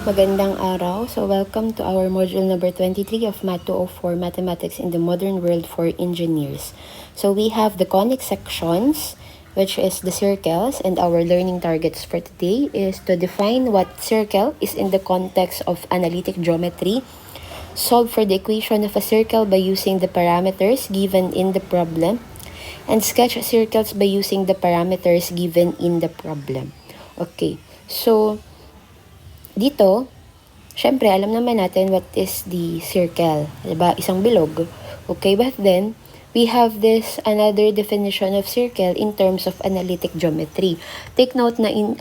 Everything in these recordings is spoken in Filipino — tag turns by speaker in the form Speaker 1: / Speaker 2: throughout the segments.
Speaker 1: Magandang araw. So welcome to our module number 23 of Math 204, Mathematics in the Modern World for Engineers. So we have the conic sections, which is the circles, and our learning targets for today is to define what circle is in the context of analytic geometry, solve for the equation of a circle by using the parameters given in the problem, and sketch circles by using the parameters given in the problem. Okay, so dito, syempre, alam naman natin what is the circle. Diba? Isang bilog. Okay, but then, we have this another definition of circle in terms of analytic geometry. Take note na in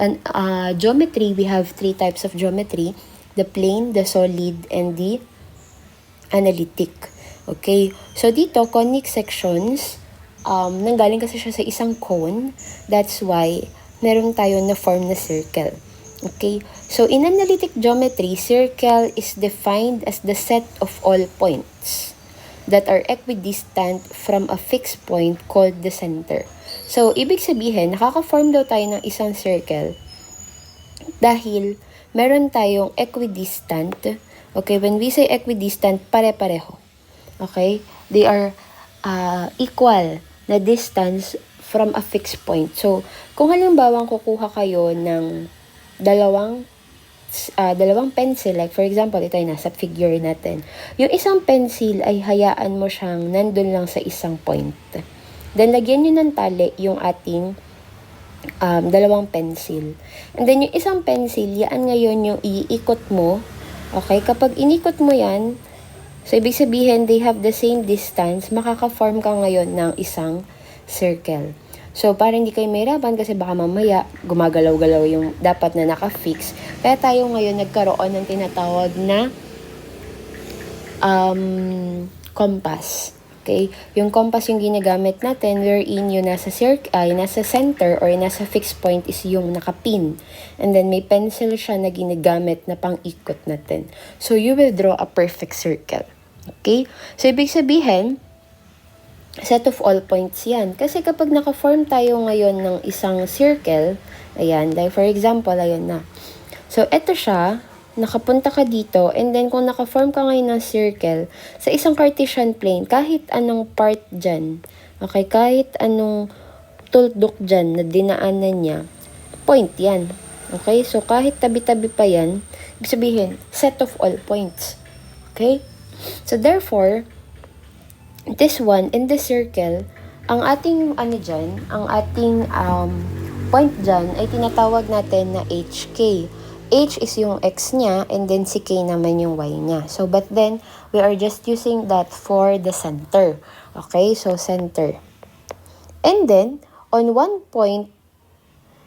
Speaker 1: geometry, we have three types of geometry. The plane, the solid, and the analytic. Okay, so dito, conic sections, nanggaling kasi siya sa isang cone. That's why, meron tayo na form na circle. Okay, so in analytic geometry, circle is defined as the set of all points that are equidistant from a fixed point called the center. So, ibig sabihin, nakaka-form daw tayo ng isang circle dahil meron tayong equidistant. Okay, when we say equidistant, pare-pareho. Okay, they are equal na distance from a fixed point. So, kung halimbawa kukuha kayo ng dalawang pencil, like for example, ito ay nasa figure natin. Yung isang pencil ay hayaan mo siyang nandun lang sa isang point. Then, lagyan nyo ng tali yung ating dalawang pencil. And then, yung isang pencil, yan ngayon yung iikot mo. Okay? Kapag inikot mo yan, so ibig sabihin, they have the same distance, makaka-form ka ngayon ng isang circle. So, para hindi kayo mahirapan kasi baka mamaya gumagalaw-galaw yung dapat na naka-fix. Kaya tayo ngayon nagkaroon ng tinatawag na compass. Okay? Yung compass yung ginagamit natin wherein yung nasa center or nasa fixed point is yung nakapin. And then may pencil siya na ginagamit na pang-ikot natin. So, you will draw a perfect circle. Okay? So, ibig sabihin, set of all points yan. Kasi kapag naka-form tayo ngayon ng isang circle, ayan, like for example, ayan na. So, eto siya, nakapunta ka dito, and then kung naka-form ka ngayon ng circle, sa isang Cartesian plane, kahit anong part dyan, okay, kahit anong tuldok dyan na dinaanan niya, point yan. Okay, so kahit tabi-tabi pa yan, ibig sabihin, set of all points. Okay? So, therefore, this one, in the circle, ang ating, ang ating point dyan ay tinatawag natin na HK. H is yung X niya, and then si K naman yung Y niya. So, but then, we are just using that for the center. Okay, so center. And then, on one point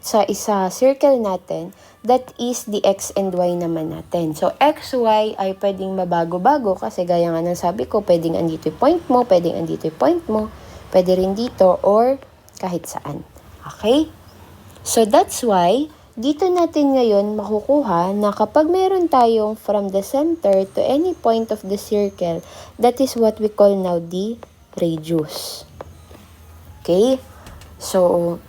Speaker 1: sa isa circle natin, that is the X and Y naman natin. So, X, Y ay pwedeng mabago-bago kasi gaya nga ng sabi ko, pwedeng andito yung point mo, pwedeng andito yung point mo, pwede rin dito or kahit saan. Okay? So, that's why, dito natin ngayon makukuha na kapag meron tayong from the center to any point of the circle, that is what we call now the radius. Okay? So,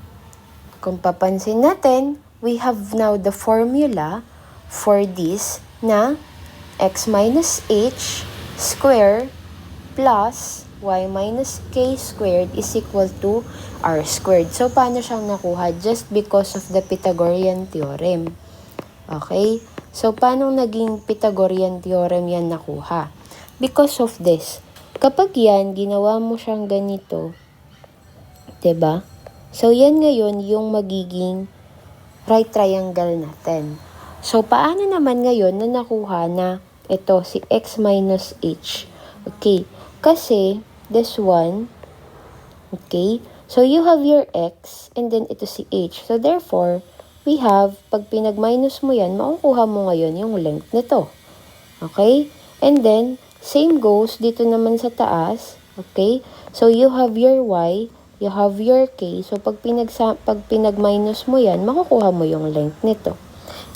Speaker 1: kung papansin natin, we have now the formula for this na x minus h squared plus y minus k squared is equal to r squared. So, paano siyang nakuha? Just because of the Pythagorean theorem. Okay? So, paano naging Pythagorean theorem yan nakuha? Because of this. Kapag yan, ginawa mo siyang ganito, diba? So, yan ngayon yung magiging right triangle natin. So, paano naman ngayon na nakuha na ito si x minus h? Okay, kasi this one, okay, so you have your x and then ito si h. So, therefore, we have, pag pinag-minus mo yan, makukuha mo ngayon yung length nito. Okay? And then, same goes dito naman sa taas. Okay? So, you have your y, you have your k. So, pag pinag-minus mo yan, makukuha mo yung length nito.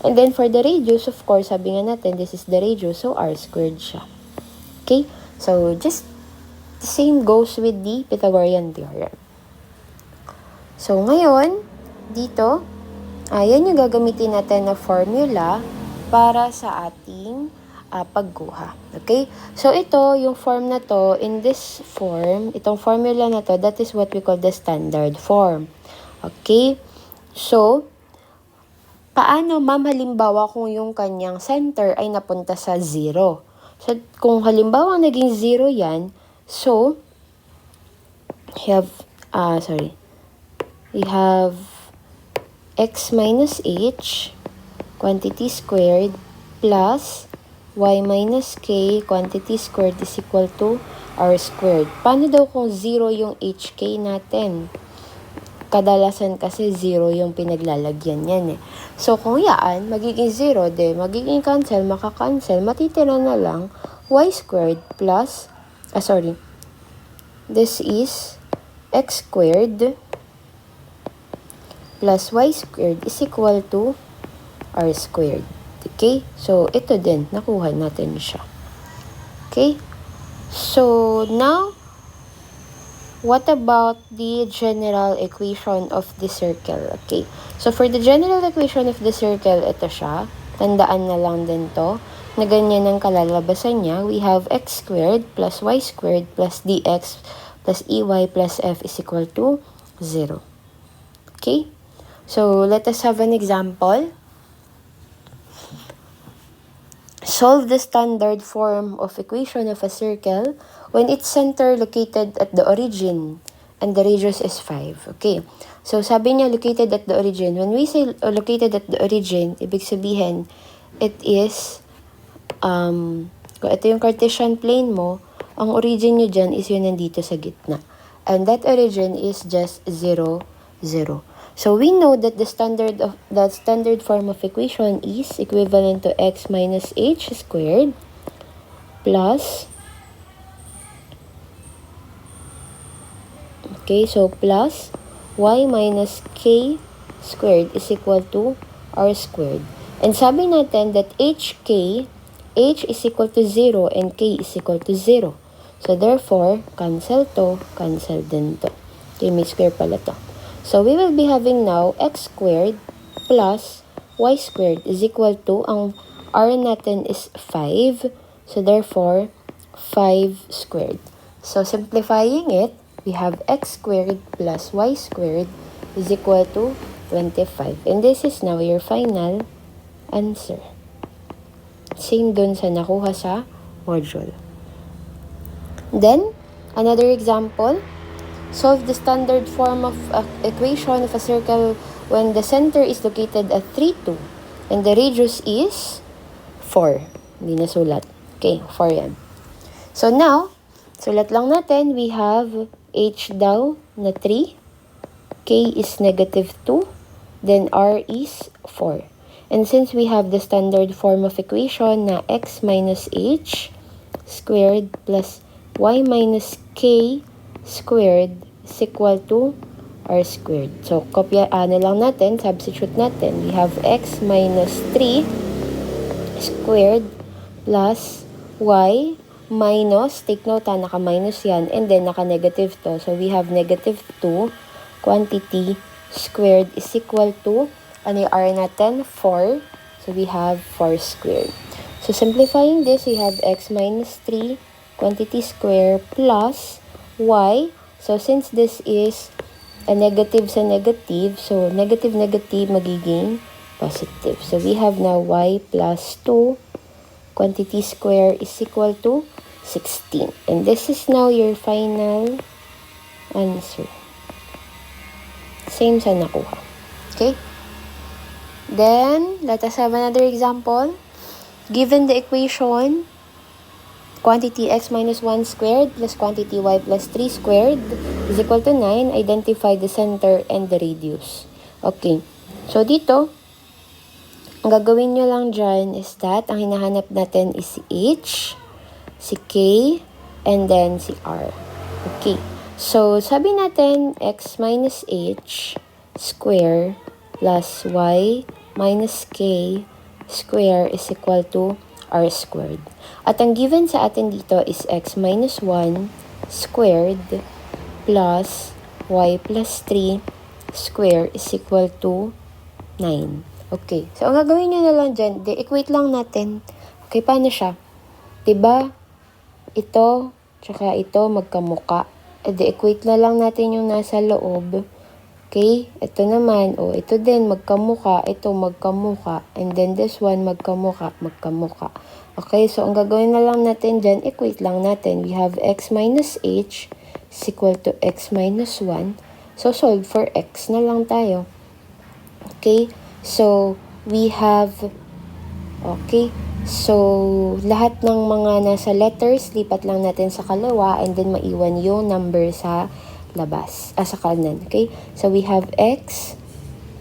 Speaker 1: And then, for the radius, of course, sabi nga natin, this is the radius, so r squared siya. Okay? So, just the same goes with the Pythagorean theorem. So, ngayon, dito, ayan yung gagamitin natin na formula para sa ating pagkuha. Okay? So, ito, yung form na to, in this form, itong formula na to, that is what we call the standard form. Okay? So, paano, ma'am, halimbawa kung yung kanyang center ay napunta sa 0? So, kung halimbawa naging 0 yan, so, we have x minus h, quantity squared, plus y minus k, quantity squared is equal to r squared. Paano daw kung 0 yung hk natin? Kadalasan kasi 0 yung pinaglalagyan yan eh. So, kung yan, magiging 0, magiging cancel, makakancel, matitira na lang y squared plus, this is x squared plus y squared is equal to r squared. Okay? So, ito din, nakuha natin siya. Okay? So, now, what about the general equation of the circle? Okay. So, for the general equation of the circle, ito siya. Tandaan na lang din to, na ganyan ang kalalabasan niya. We have x squared plus y squared plus dx plus ey plus f is equal to 0. Okay? So, let us have an example. Solve the standard form of equation of a circle when its center located at the origin and the radius is 5. Okay. So, sabi niya located at the origin. When we say located at the origin, ibig sabihin, it is, kung ito yung Cartesian plane mo, ang origin nyo dyan is yun nandito sa gitna. And that origin is just 0, 0. So, we know that the standard form of equation is equivalent to x minus h squared plus, plus y minus k squared is equal to r squared. And sabi natin that h is equal to 0 and k is equal to 0. So, therefore, cancel to, cancel din to. Okay, may square pala to. So, we will be having now x squared plus y squared is equal to, ang r natin is 5. So, therefore, 5 squared. So, simplifying it, we have x squared plus y squared is equal to 25. And this is now your final answer. Same dun sa nakuha sa module. Then, another example. Solve the standard form of equation of a circle when the center is located at 3, 2 and the radius is 4. Hindi nasulat. Okay, 4 yan. So now, sulat lang natin, we have h daw na 3, k is negative 2, then r is 4. And since we have the standard form of equation na x minus h squared plus y minus k squared is equal to r squared. So, lang natin, substitute natin. We have x minus 3 squared plus y minus, take note naka-minus yan, and then naka-negative to. So, we have negative 2 quantity squared is equal to, ano yung r natin? 4. So, we have 4 squared. So, simplifying this, we have x minus 3 quantity square plus y. So, since this is a negative sa negative, so negative magiging positive. So, we have now y plus 2 quantity square is equal to 16. And this is now your final answer. Same sa nakuha. Okay? Then, let us have another example. Given the equation, quantity x minus 1 squared plus quantity y plus 3 squared is equal to 9. Identify the center and the radius. Okay. So, dito, ang gagawin nyo lang dyan is that ang hinahanap natin is si h, si k, and then si r. Okay. So, sabi natin x minus h square plus y minus k square is equal to r squared. At ang given sa atin dito is x minus 1 squared plus y plus 3 square is equal to 9. Okay. So, ang gagawin nyo na lang dyan, equate lang natin. Okay, paano siya? Diba? Ito, tsaka ito, magkamuka. Equate na lang natin yung nasa loob. Okay? Ito naman, ito din, magkamuka. Ito, magkamuka. And then this one, magkamuka, magkamuka. Okay, so ang gagawin na lang natin dyan, equate lang natin. We have x minus h is equal to x minus 1. So, solve for x na lang tayo. Okay, so we have, okay, so lahat ng mga nasa letters, lipat lang natin sa kaliwa and then maiwan yung number sa labas, sa kanan. Okay, so we have x,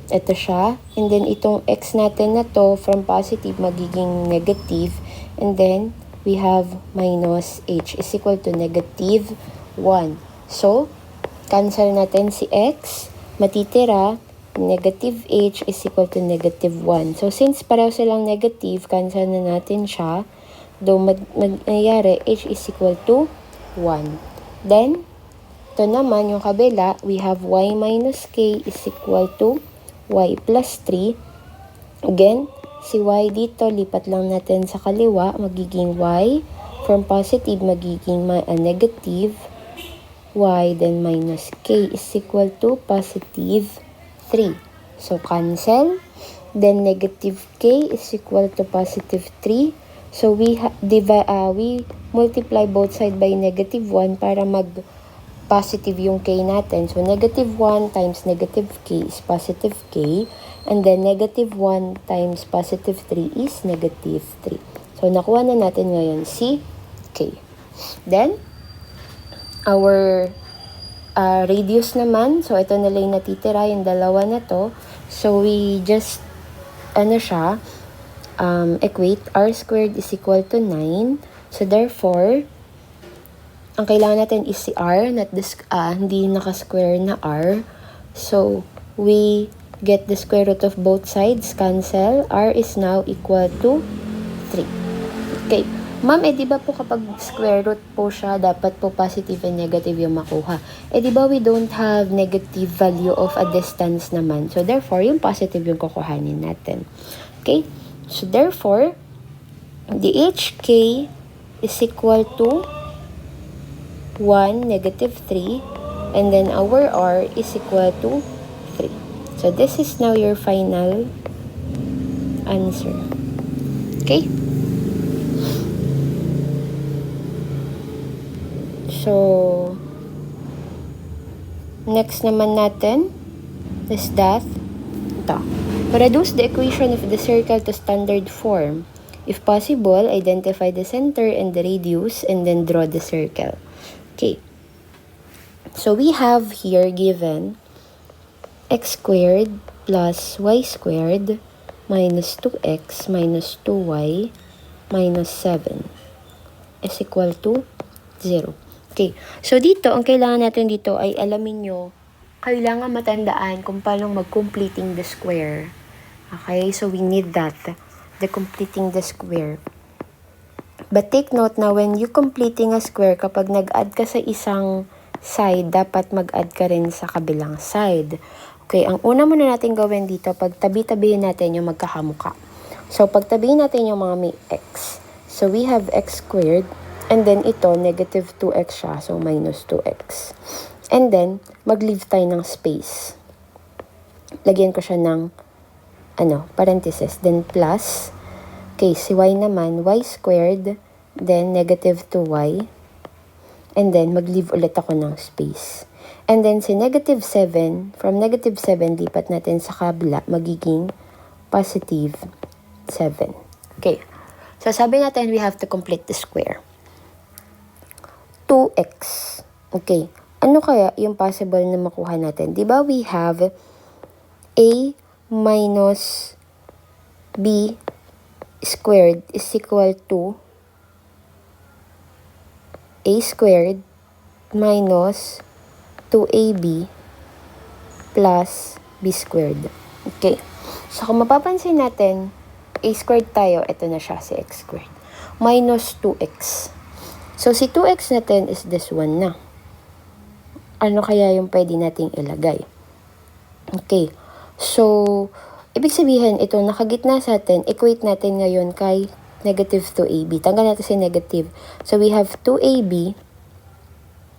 Speaker 1: ito siya, and then itong x natin na to, from positive magiging negative, and then we have minus h is equal to negative 1. So, cancel natin si x, matitira, negative h is equal to negative 1. So, since pareho silang negative, cancel na natin siya. Though, magyayari, h is equal to 1. Then, ito naman, yung kabila, we have y minus k is equal to y plus 3. Again, si y dito, lipat lang natin sa kaliwa, magiging y. From positive, magiging negative y, then minus k is equal to positive 3. So, cancel. Then, negative k is equal to positive 3. So, we multiply both side by negative 1 para mag-positive yung k natin. So, negative 1 times negative k is positive k. And then, negative 1 times positive 3 is negative 3. So, nakuha na natin ngayon si k. Then, our radius naman, so ito na lang natitira, yung dalawa na to. So, we just, equate, r squared is equal to 9. So, therefore, ang kailangan natin is si r, not this, hindi naka-square na r. So, we get the square root of both sides, cancel. R is now equal to 3. Okay. Ma'am, di ba po kapag square root po siya, dapat po positive and negative yung makuha. Di ba we don't have negative value of a distance naman. So, therefore, yung positive yung kukuhanin natin. Okay? So, therefore, the hk is equal to 1, negative 3. And then, our r is equal to 3. So, this is now your final answer. Okay? So, next naman natin is that, ito. Reduce the equation of the circle to standard form. If possible, identify the center and the radius and then draw the circle. Okay. So, we have here given x squared plus y squared minus 2x minus 2y minus 7 is equal to 0. Okay. So, dito, ang kailangan natin dito ay alamin nyo, kailangan matandaan kung paano mag-completing the square. Okay? So, we need that. The completing the square. But take note na when you completing a square, kapag nag-add ka sa isang side, dapat mag-add ka rin sa kabilang side. Okay, ang una muna natin gawin dito, pag tabi-tabihin natin yung magkakamuka. So, pagtabihin natin yung mga may x. So, we have x squared, and then ito, negative 2x siya, so minus 2x. And then, mag-leave tayo ng space. Lagyan ko siya ng, parenthesis, then plus, okay, si y naman, y squared, then negative 2y, and then mag-leave ulit ako ng space. And then si negative 7, from negative 7, lipat natin sa kabila, magiging positive 7. Okay. So, sabi natin, we have to complete the square. 2x. Okay. Ano kaya yung possible na makuha natin? Diba we have a minus b squared is equal to a squared minus 2ab plus b squared. Okay. So, kung mapapansin natin, a squared tayo, ito na siya, si x squared. Minus 2x. So, si 2x natin is this one na. Ano kaya yung pwede nating ilagay? Okay. So, ibig sabihin, ito nakagitna sa atin, equate natin ngayon kay negative 2ab. Tanggal natin si negative. So, we have 2ab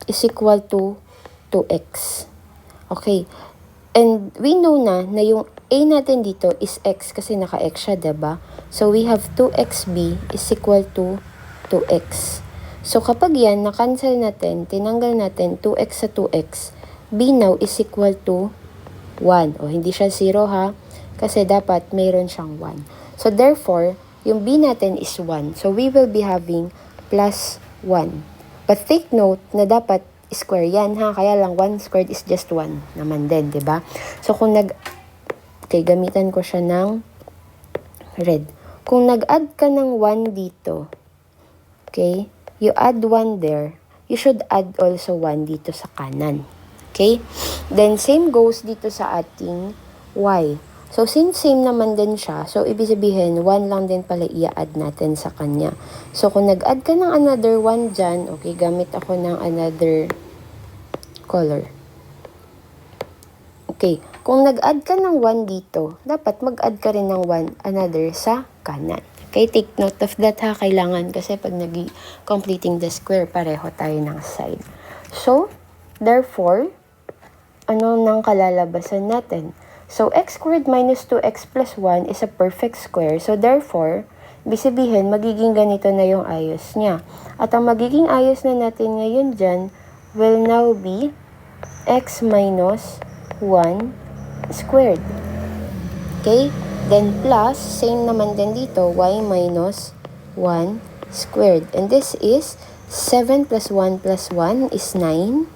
Speaker 1: is equal to 2x. Okay. And we know na yung a natin dito is x kasi naka-x siya, diba? So, we have 2xb is equal to 2x. So, kapag yan, na-cancel natin, tinanggal natin 2x sa 2x, b now is equal to 1. O, hindi siya 0 ha, kasi dapat mayroon siyang 1. So, therefore, yung b natin is 1. So, we will be having plus 1. But take note na dapat square yan ha, kaya lang 1 squared is just 1 naman din, diba? So, kung okay, gamitan ko siya ng red. Kung nag-add ka ng 1 dito, okay, you add 1 there, you should add also 1 dito sa kanan. Okay? Then, same goes dito sa ating y. So, since same naman din siya, so, ibig sabihin, 1 lang din pala i-add natin sa kanya. So, kung nag-add ka ng another 1 dyan, okay, gamit ako ng another color. Okay, kung nag-add ka ng 1 dito, dapat mag-add ka rin ng 1 another sa kanan. Okay, take note of that ha, kailangan kasi pag completing the square, pareho tayo ng side. So, therefore, ano nang kalalabasan natin? So, x squared minus 2x plus 1 is a perfect square. So, therefore, ibig sabihin, magiging ganito na yung ayos niya. At ang magiging ayos na natin ngayon dyan will now be x minus 1 squared. Okay? Then, plus, same naman din dito, y minus 1 squared. And this is 7 plus 1 plus 1 is 9.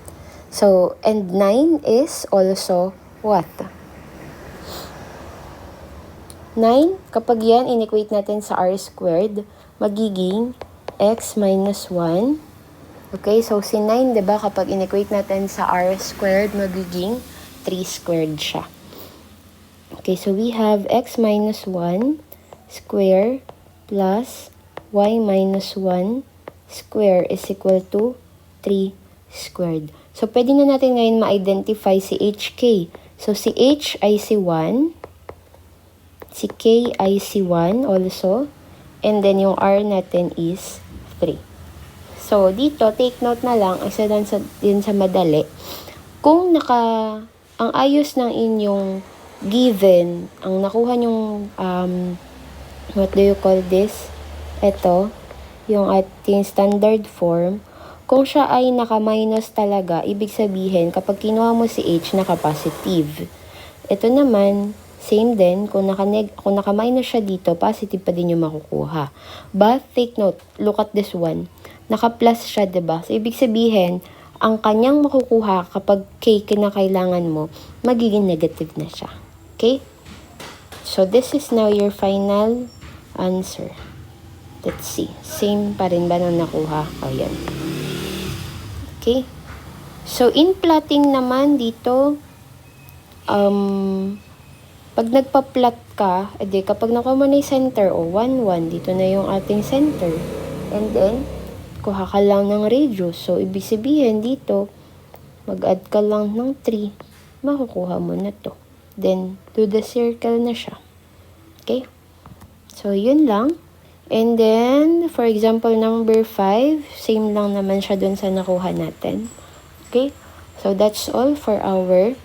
Speaker 1: So, and 9 is also what? 9, kapag yan, inequate natin sa r squared, magiging x minus 1. Okay, so si 9, diba, kapag inequate natin sa r squared, magiging 3 squared siya. Okay, so we have x minus 1 square plus y minus 1 square is equal to 3 squared. So, pwede na natin ngayon ma-identify si HK. So, si H ay si 1. Si K ay si 1 also. And then, yung R natin is 3. So, dito, take note na lang, isa din sa madali. Kung ang ayos ng inyong given, ang nakuha nyong, what do you call this? Ito, yung ating standard form, kung siya ay naka-minus talaga, ibig sabihin, kapag kinuha mo si H, naka-positive. Ito naman, same din, kung naka-minus siya dito, positive pa din yung makukuha. But, take note, look at this one. Naka-plus siya, diba? So, ibig sabihin, ang kanyang makukuha kapag K kinakailangan mo, magiging negative na siya. Okay? So, this is now your final answer. Let's see. Same pa rin ba na nakuha? Ayan. Okay? So, in plotting naman dito, pag nagpa-plot ka, edi kapag nakuha mo na yung center, 1, 1, dito na yung ating center. And then, kuha ka lang ng radius. So, ibig sabihin dito, mag-add ka lang ng 3, makukuha mo na to. Then, do the circle na siya. Okay? So, yun lang. And then, for example, number 5, same lang naman siya dun sa nakuha natin. Okay? So, that's all for our